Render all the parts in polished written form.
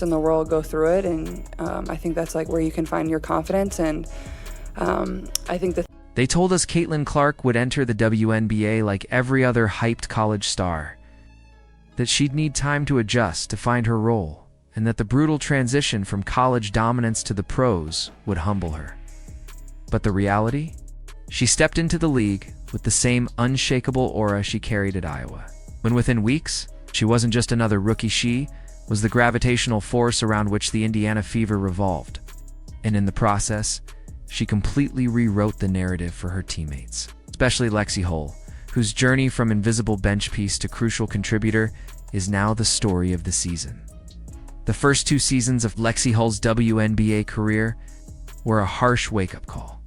in the world go through it, and I think that's like where you can find your confidence. And I think that they told us Caitlin Clark would enter the WNBA like every other hyped college star, that she'd need time to adjust to find her role, and that the brutal transition from college dominance to the pros would humble her. But the reality? She stepped into the league with the same unshakable aura she carried at Iowa. When within weeks, she wasn't just another rookie, she was the gravitational force around which the Indiana Fever revolved. And in the process, she completely rewrote the narrative for her teammates, especially Lexi Hull, whose journey from invisible bench piece to crucial contributor is now the story of the season. The first 2 seasons of Lexi Hull's WNBA career were a harsh wake-up call.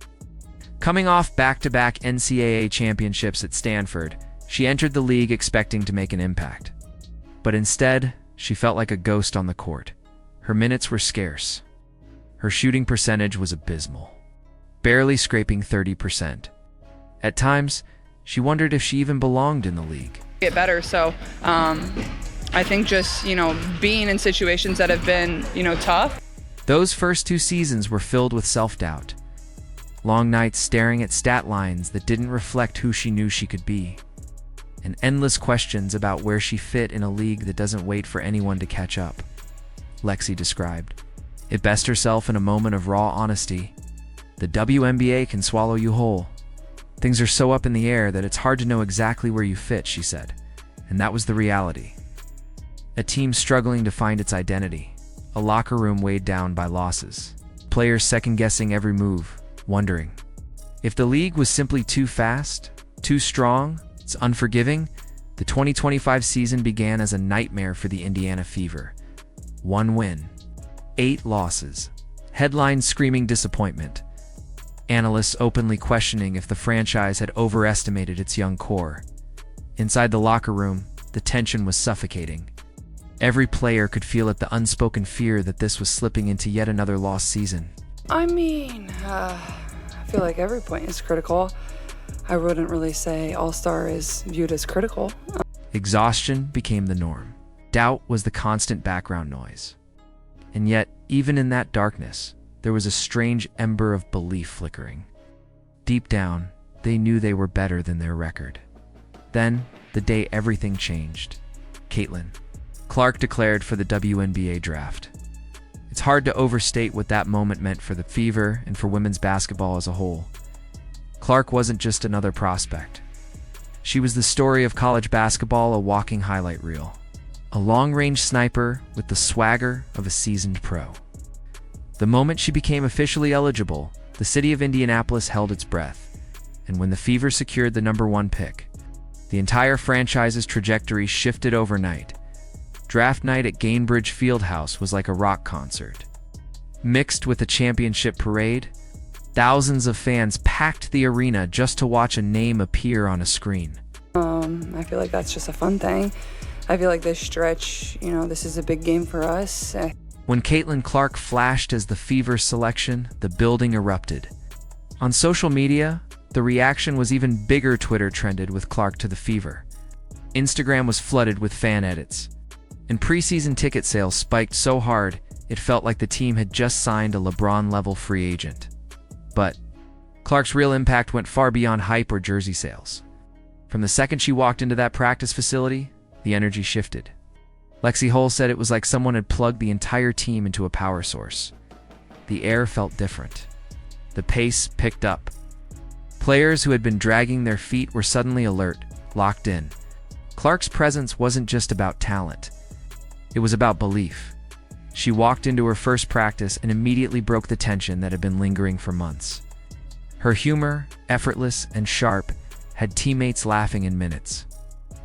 Coming off back-to-back NCAA championships at Stanford, she entered the league expecting to make an impact. But instead, she felt like a ghost on the court. Her minutes were scarce. Her shooting percentage was abysmal, barely scraping 30%. At times, she wondered if she even belonged in the league. get better. So I think just, being in situations that have been, tough. Those first 2 seasons were filled with self-doubt. Long nights staring at stat lines that didn't reflect who she knew she could be. And endless questions about where she fit in a league that doesn't wait for anyone to catch up. Lexi described. At best herself in a moment of raw honesty, the WNBA can swallow you whole. Things are so up in the air that it's hard to know exactly where you fit, she said. And that was the reality. A team struggling to find its identity. A locker room weighed down by losses. Players second-guessing every move, wondering if the league was simply too fast, too strong, it's unforgiving. The 2025 season began as a nightmare for the Indiana Fever. 1 win, 8 losses, headlines screaming disappointment, analysts openly questioning if the franchise had overestimated its young core. Inside the locker room, the tension was suffocating. Every player could feel it, the unspoken fear that this was slipping into yet another lost season. I feel like every point is critical. I wouldn't really say All-Star is viewed as critical. Exhaustion became the norm. Doubt was the constant background noise. And yet, even in that darkness, there was a strange ember of belief flickering. Deep down, they knew they were better than their record. Then, the day everything changed, Caitlin Clark declared for the WNBA draft. It's hard to overstate what that moment meant for the Fever and for women's basketball as a whole. Clark wasn't just another prospect. She was the story of college basketball, a walking highlight reel. A long-range sniper with the swagger of a seasoned pro. The moment she became officially eligible, the city of Indianapolis held its breath. And when the Fever secured the #1 pick, the entire franchise's trajectory shifted overnight. Draft night at Gainbridge Fieldhouse was like a rock concert. Mixed with a championship parade, thousands of fans packed the arena just to watch a name appear on a screen. I feel like that's just a fun thing. I feel like this stretch, this is a big game for us. When Caitlin Clark flashed as the Fever selection, the building erupted. On social media, the reaction was even bigger. Twitter trended with Clark to the Fever. Instagram was flooded with fan edits. And preseason ticket sales spiked so hard, it felt like the team had just signed a LeBron-level free agent. But Clark's real impact went far beyond hype or jersey sales. From the second she walked into that practice facility, the energy shifted. Lexi Hull said it was like someone had plugged the entire team into a power source. The air felt different. The pace picked up. Players who had been dragging their feet were suddenly alert, locked in. Clark's presence wasn't just about talent. It was about belief. She walked into her first practice and immediately broke the tension that had been lingering for months. Her humor, effortless and sharp, had teammates laughing in minutes.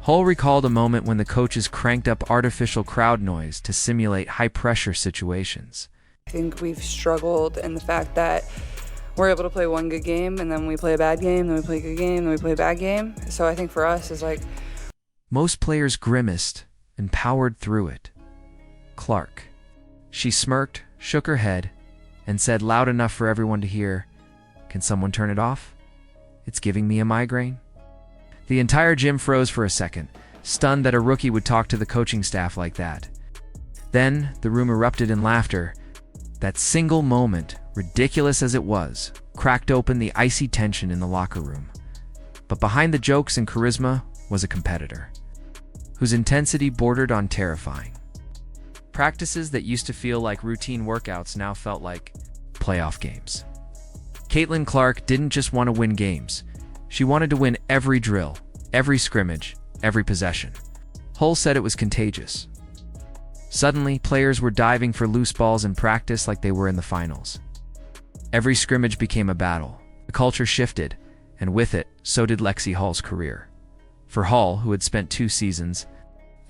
Hull recalled a moment when the coaches cranked up artificial crowd noise to simulate high-pressure situations. I think we've struggled in the fact that we're able to play one good game, and then we play a bad game, then we play a good game, then we play a bad game. So I think for us, it's like... Most players grimaced and powered through it. Clark. She smirked, shook her head, and said loud enough for everyone to hear, "Can someone turn it off? It's giving me a migraine." The entire gym froze for a second, stunned that a rookie would talk to the coaching staff like that. Then, the room erupted in laughter. That single moment, ridiculous as it was, cracked open the icy tension in the locker room. But behind the jokes and charisma was a competitor, whose intensity bordered on terrifying. Practices that used to feel like routine workouts now felt like playoff games. Caitlin Clark didn't just want to win games. She wanted to win every drill, every scrimmage, every possession. Hull said it was contagious. Suddenly, players were diving for loose balls in practice like they were in the finals. Every scrimmage became a battle. The culture shifted, and with it, so did Lexi Hull's career. For Hull, who had spent 2 seasons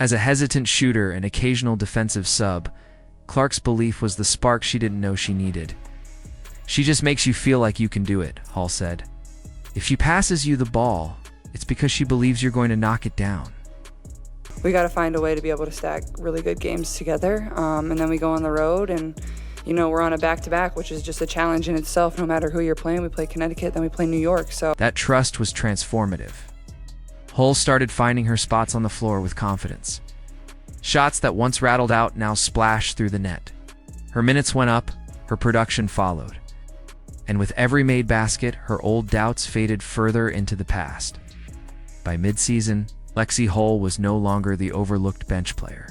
as a hesitant shooter and occasional defensive sub, Clark's belief was the spark she didn't know she needed. "She just makes you feel like you can do it," Hull said. "If she passes you the ball, it's because she believes you're going to knock it down." We got to find a way to be able to stack really good games together, and then we go on the road, and we're on a back-to-back, which is just a challenge in itself. No matter who you're playing, we play Connecticut, then we play New York. So that trust was transformative. Hull started finding her spots on the floor with confidence. Shots that once rattled out now splashed through the net. Her minutes went up, her production followed. And with every made basket, her old doubts faded further into the past. By mid-season, Lexi Hull was no longer the overlooked bench player.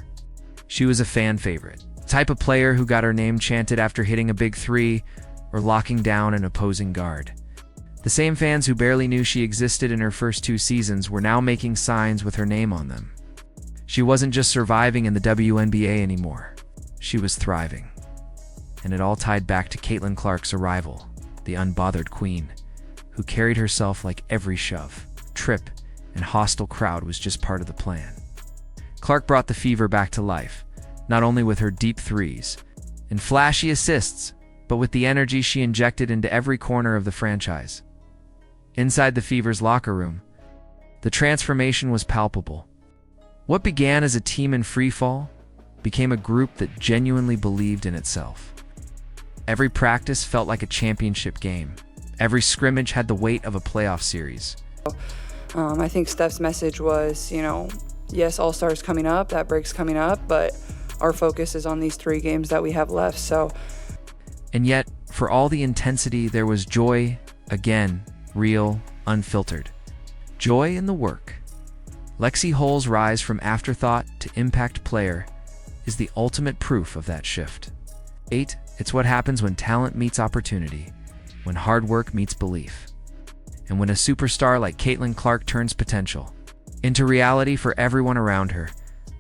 She was a fan favorite, the type of player who got her name chanted after hitting a big 3 or locking down an opposing guard. The same fans who barely knew she existed in her first 2 seasons were now making signs with her name on them. She wasn't just surviving in the WNBA anymore. She was thriving. And it all tied back to Caitlin Clark's arrival, the unbothered queen, who carried herself like every shove, trip, and hostile crowd was just part of the plan. Clark brought the Fever back to life, not only with her deep threes and flashy assists, but with the energy she injected into every corner of the franchise. Inside the Fever's locker room, the transformation was palpable. What began as a team in freefall became a group that genuinely believed in itself. Every practice felt like a championship game. Every scrimmage had the weight of a playoff series. I think Steph's message was, yes, All-Stars coming up, that break's coming up, but our focus is on these 3 games that we have left. And yet, for all the intensity, there was joy, again, real, unfiltered. Joy in the work. Lexi Hull's rise from afterthought to impact player is the ultimate proof of that shift. It's what happens when talent meets opportunity, when hard work meets belief, and when a superstar like Caitlin Clark turns potential into reality for everyone around her.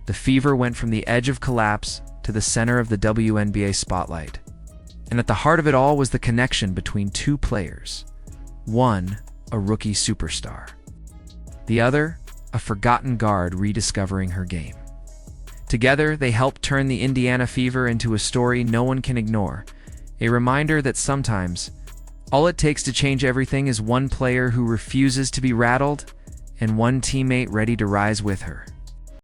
The Fever went from the edge of collapse to the center of the WNBA spotlight. And at the heart of it all was the connection between 2 players. One, a rookie superstar. The other, a forgotten guard rediscovering her game. Together, they helped turn the Indiana Fever into a story no one can ignore, a reminder that sometimes all it takes to change everything is one player who refuses to be rattled and one teammate ready to rise with her.